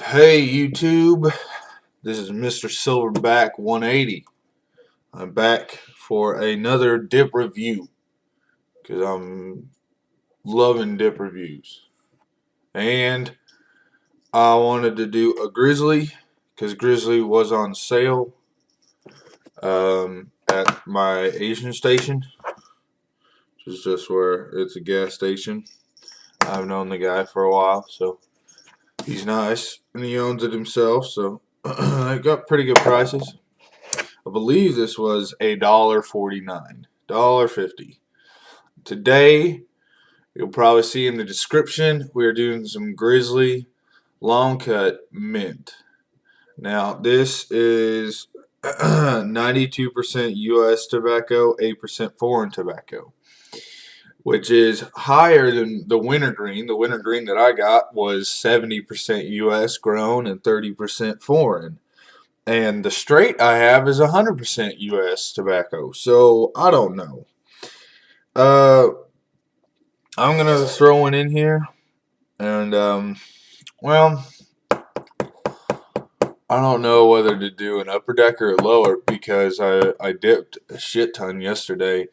Hey YouTube, this is MrSilverback180. I'm back for another dip review because I'm loving dip reviews. And I wanted to do a Grizzly because Grizzly was on sale at my Asian station, which is just where it's a gas station. I've known the guy for a while, so he's nice and he owns it himself, so I got pretty good prices. I believe this was $1.49, $1.50. Today, you'll probably see in the description, we are doing some Grizzly Long Cut Mint. Now, this is 92% U.S. tobacco, 8% foreign tobacco, which is higher than the wintergreen. The wintergreen that I got was 70% U.S. grown and 30% foreign. And the straight I have is 100% U.S. tobacco. So, I don't know. I'm going to throw one in here. And, well, I don't know whether to do an upper deck or a lower because I dipped a shit ton yesterday.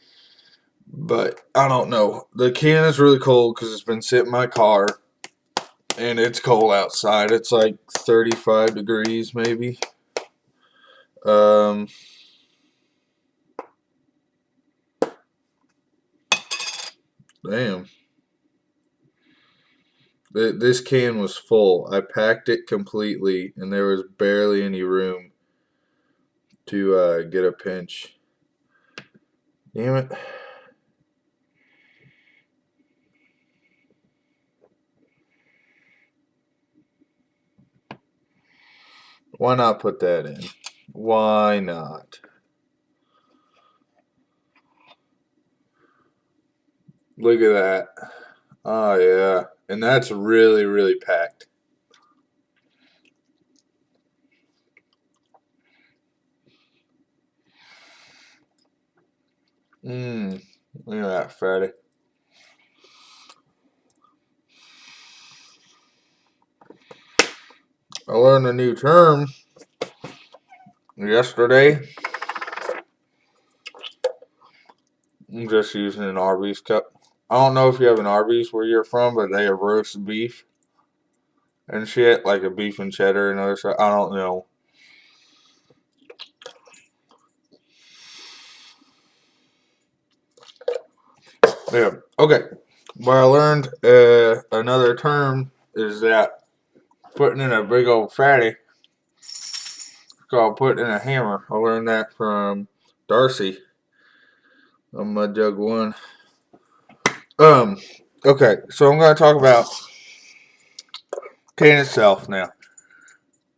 But, I don't know. The can is really cold because it's been sitting in my car. And it's cold outside. It's like 35 degrees maybe. Damn. This can was full. I packed it completely, and there was barely any room to get a pinch. Damn it. Why not put that in? Why not? Look at that. Oh, yeah. And that's really, really packed. Look at that, fatty. I learned a new term yesterday. I'm just using an Arby's cup. I don't know if you have an Arby's where you're from, but they have roast beef and shit, like a beef and cheddar and other stuff. I don't know. Yeah. Okay. What I learned another term is that putting in a big old fatty is called putting in a hammer. I learned that from Darcy on my Jug 1. Okay, so I'm going to talk about can itself now.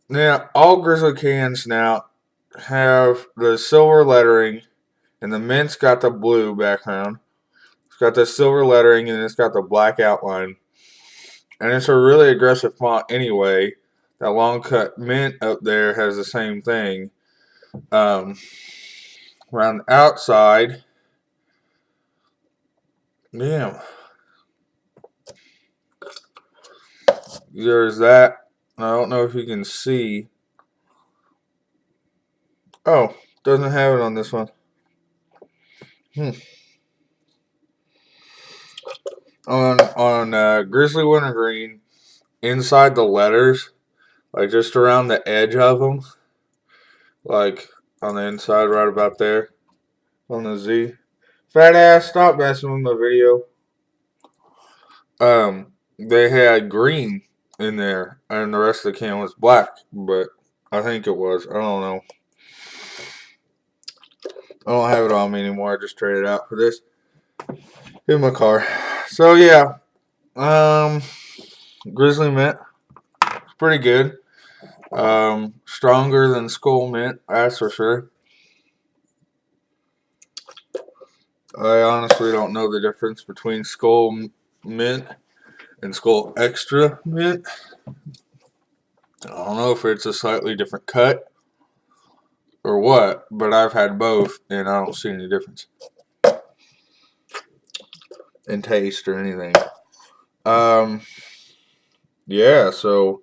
Now, all Grizzly cans now have the silver lettering, and the Mint's got the blue background. It's got the silver lettering, and it's got the black outline. And it's a really aggressive font anyway. That long cut Mint up there has the same thing. Around the outside, damn, there's that. I don't know if you can see. Oh, doesn't have it on this one. On Grizzly Wintergreen, inside the letters, like just around the edge of them, like on the inside, right about there, on the Z. Fat ass, stop messing with my video. They had green in there, and the rest of the can was black, but I think it was. I don't know. I don't have it on me anymore. I just traded it out for this in my car. So yeah, Grizzly Mint, it's pretty good. Stronger than Skull Mint, that's for sure. I honestly don't know the difference between Skull Mint and Skull Extra Mint. I don't know if it's a slightly different cut or what, but I've had both and I don't see any difference in taste or anything. Yeah, so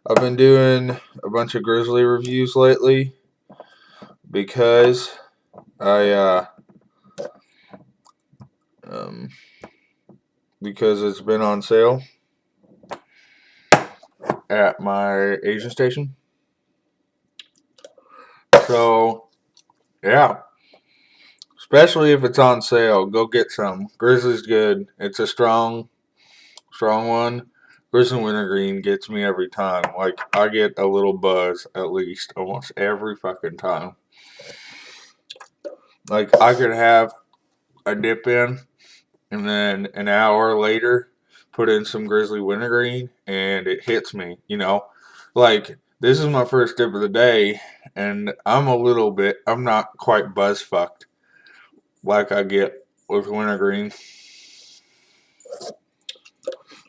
I've been doing a bunch of Grizzly reviews lately because because it's been on sale at my Asian station. So yeah, especially if it's on sale, go get some. Grizzly's good. It's a strong one. Grizzly Wintergreen gets me every time. Like, I get a little buzz at least almost every fucking time. Like, I could have a Dippin and then an hour later put in some Grizzly Wintergreen and it hits me, you know? Like, this is my first dip of the day and I'm not quite buzz fucked like I get with Wintergreen.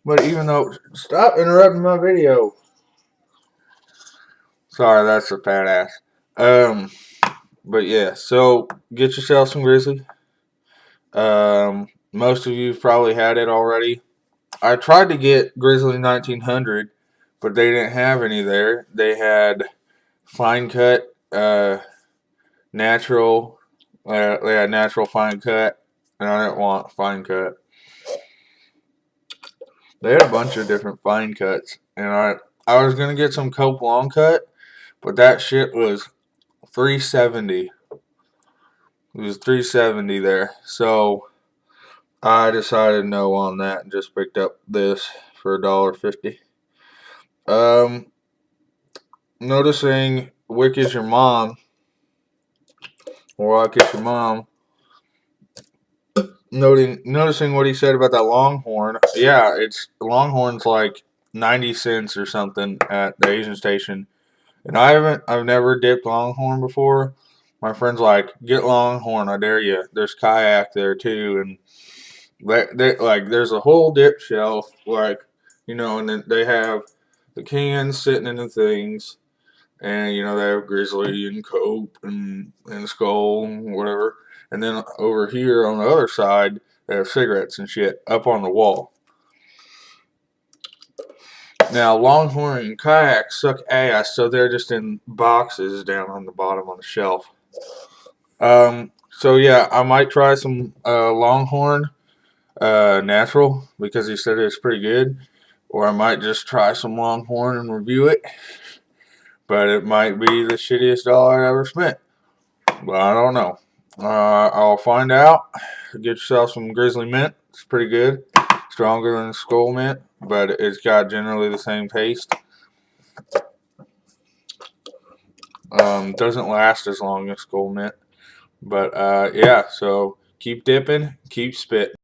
But even though, stop interrupting my video. Sorry, that's a fat ass. But yeah, so get yourself some Grizzly. Most of you've probably had it already. I tried to get Grizzly 1900, but they didn't have any there. They had fine cut, natural. They had natural fine cut, and I didn't want fine cut. They had a bunch of different fine cuts, and I was gonna get some Cope long cut, but that shit was $3.70. It was $3.70 there, so I decided no on that and just picked up this for $1.50. Noticing Wick is your mom, or I kiss your mom. Noticing what he said about that Longhorn. Yeah, it's Longhorn's like 90 cents or something at the Asian station, and I've never dipped Longhorn before. My friend's like, get Longhorn, I dare you. There's kayak there too, and there's a whole dip shelf, like, you know, and then they have the cans sitting in the things, and you know they have Grizzly and Cope and Skull and whatever, and then over here on the other side they have cigarettes and shit up on the wall. Now Longhorn and kayak suck ass, so they're just in boxes down on the bottom on the shelf. So yeah, I might try some Longhorn natural because he said it's pretty good, or I might just try some Longhorn and review it, but it might be the shittiest dollar I ever spent, but I don't know. I'll find out. Get yourself some Grizzly Mint. It's pretty good, stronger than Skull Mint, but it's got generally the same taste. Doesn't last as long as Skull Mint, but yeah, so keep dipping, keep spitting.